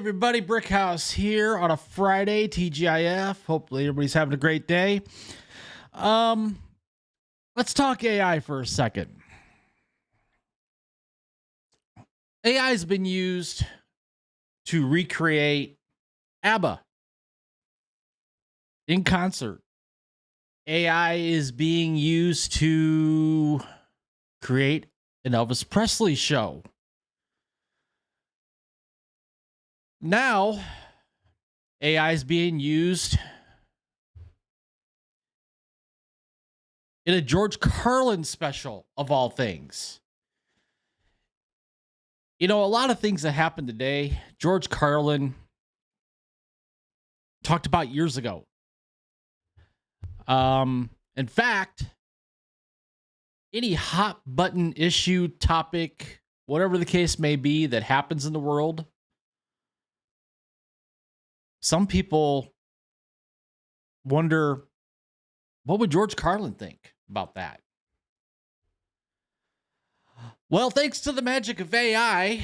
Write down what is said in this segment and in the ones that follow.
everybody, Brickhouse here on a Friday, TGIF. Hopefully everybody's having a great day. Let's talk AI for a second. AI has been used to recreate ABBA in concert. AI is being used to create an Elvis Presley show. Now, AI is being used in a George Carlin special, of all things. You know, a lot of things that happened today, George Carlin talked about years ago. In fact, any hot button issue, topic, whatever the case may be that happens in the world, some people wonder, what would George Carlin think about that? Well, thanks to the magic of AI,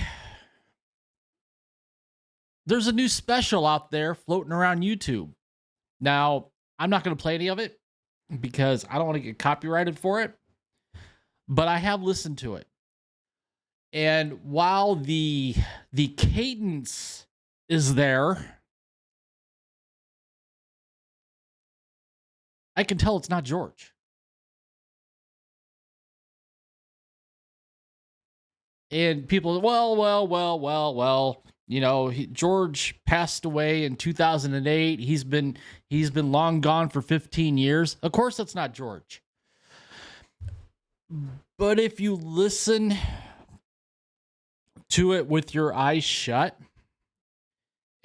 there's a new special out there floating around YouTube. Now, I'm not going to play any of it because I don't want to get copyrighted for it, but I have listened to it. And while the cadence is there, I can tell it's not George. And people, well, you know, George passed away in 2008. He's been long gone for 15 years. Of course, that's not George. But if you listen to it with your eyes shut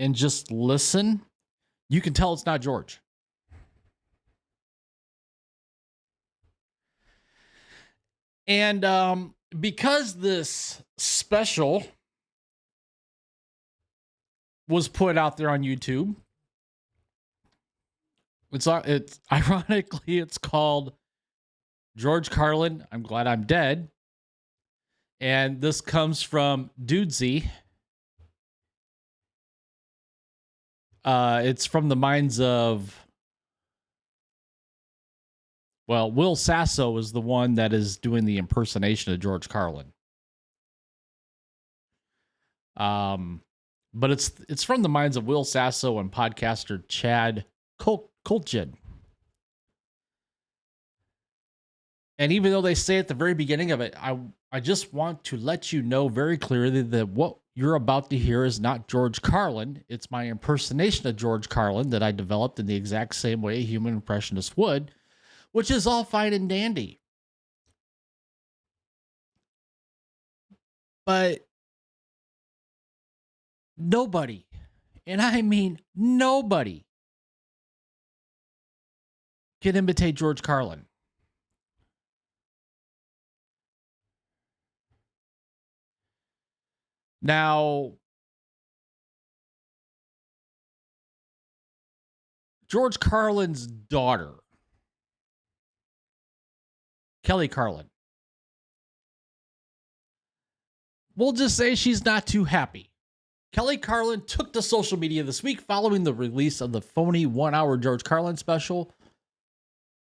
and just listen, you can tell it's not George. And because this special was put out there on YouTube, it's ironically, it's called George Carlin, I'm Glad I'm Dead. And this comes from Dudesy. It's from the minds of, well, Will Sasso is the one that is doing the impersonation of George Carlin. But it's from the minds of Will Sasso and podcaster Chad Kultgen. And even though they say at the very beginning of it, I just want to let you know very clearly that what you're about to hear is not George Carlin. It's my impersonation of George Carlin that I developed in the exact same way a human impressionist would, which is all fine and dandy. But nobody, and I mean nobody, can imitate George Carlin. Now, George Carlin's daughter, Kelly Carlin, we'll just say she's not too happy. Kelly Carlin took to social media this week following the release of the phony 1-hour George Carlin special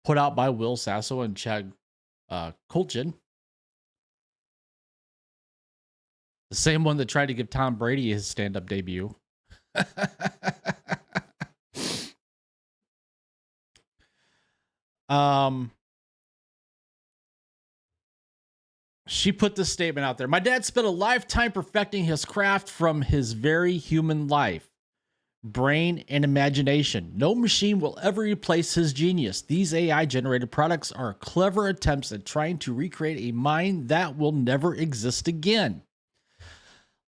put out by Will Sasso and Chad Kultgen. The same one that tried to give Tom Brady his stand-up debut. She put this statement out there. My dad spent a lifetime perfecting his craft from his very human life, brain, and imagination. No machine will ever replace his genius. These AI-generated products are clever attempts at trying to recreate a mind that will never exist again.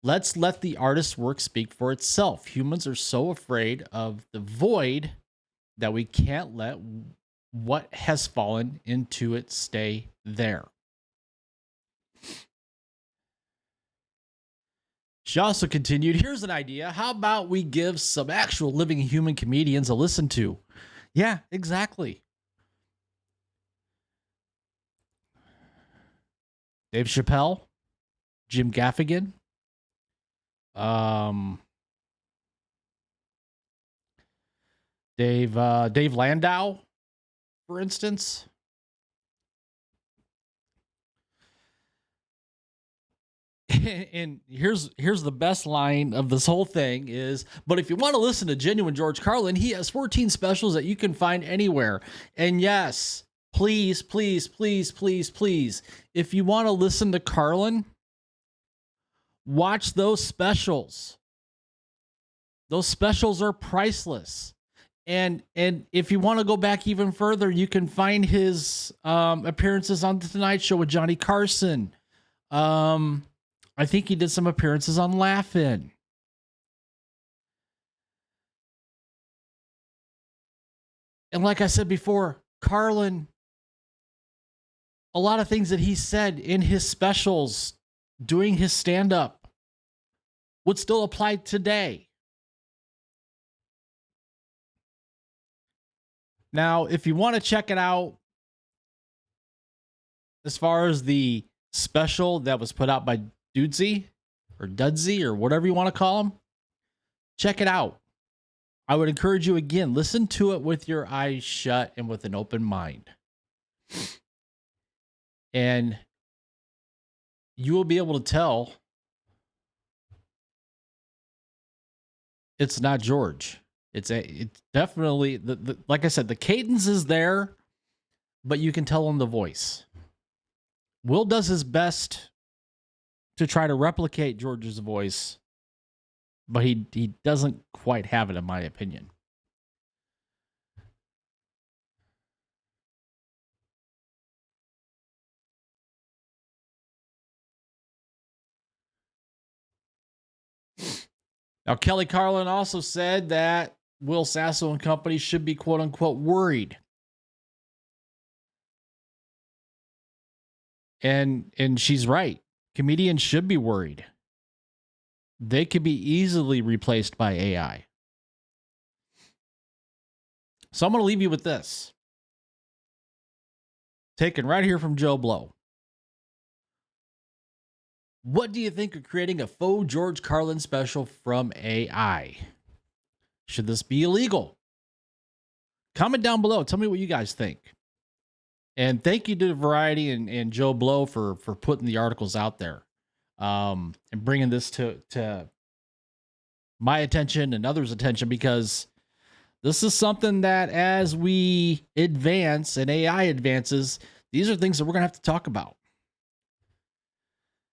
Let's let the artist's work speak for itself. Humans are so afraid of the void that we can't let what has fallen into it stay there. She also continued, here's an idea. How about we give some actual living human comedians a listen to? Yeah, exactly. Dave Chappelle, Jim Gaffigan, Dave Landau, for instance. And here's the best line of this whole thing is, but if you want to listen to genuine George Carlin, he has 14 specials that you can find anywhere. And yes, please, please, please, please, please, if you want to listen to Carlin, watch those specials. Those specials are priceless. And if you want to go back even further, you can find his appearances on The Tonight Show with Johnny Carson. I think he did some appearances on Laugh-In. And like I said before, Carlin, a lot of things that he said in his specials, doing his stand-up, would still apply today. Now, if you want to check it out, as far as the special that was put out by Dudesy or Dudsy or whatever you want to call him, check it out. I would encourage you, again, listen to it with your eyes shut and with an open mind. And you will be able to tell it's not George. It's definitely, like I said, the cadence is there, but you can tell in the voice. Will does his best to try to replicate George's voice, but he doesn't quite have it, in my opinion. Now, Kelly Carlin also said that Will Sasso and company should be quote unquote worried. And she's right. Comedians should be worried. They could be easily replaced by AI. So I'm going to leave you with this. Taken right here from Joe Blow. What do you think of creating a faux George Carlin special from AI? Should this be illegal? Comment down below. Tell me what you guys think. And thank you to Variety and Joe Blow for putting the articles out there and bringing this to my attention and others' attention, because this is something that as we advance and AI advances, these are things that we're going to have to talk about.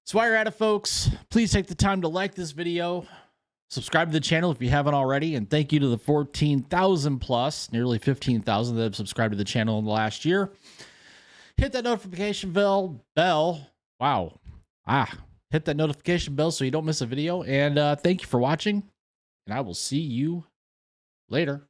So while you're at it, folks, please take the time to like this video, subscribe to the channel if you haven't already, and thank you to the 14,000 plus, nearly 15,000 that have subscribed to the channel in the last year. Hit that notification bell. Wow. Hit that notification bell so you don't miss a video. And thank you for watching. And I will see you later.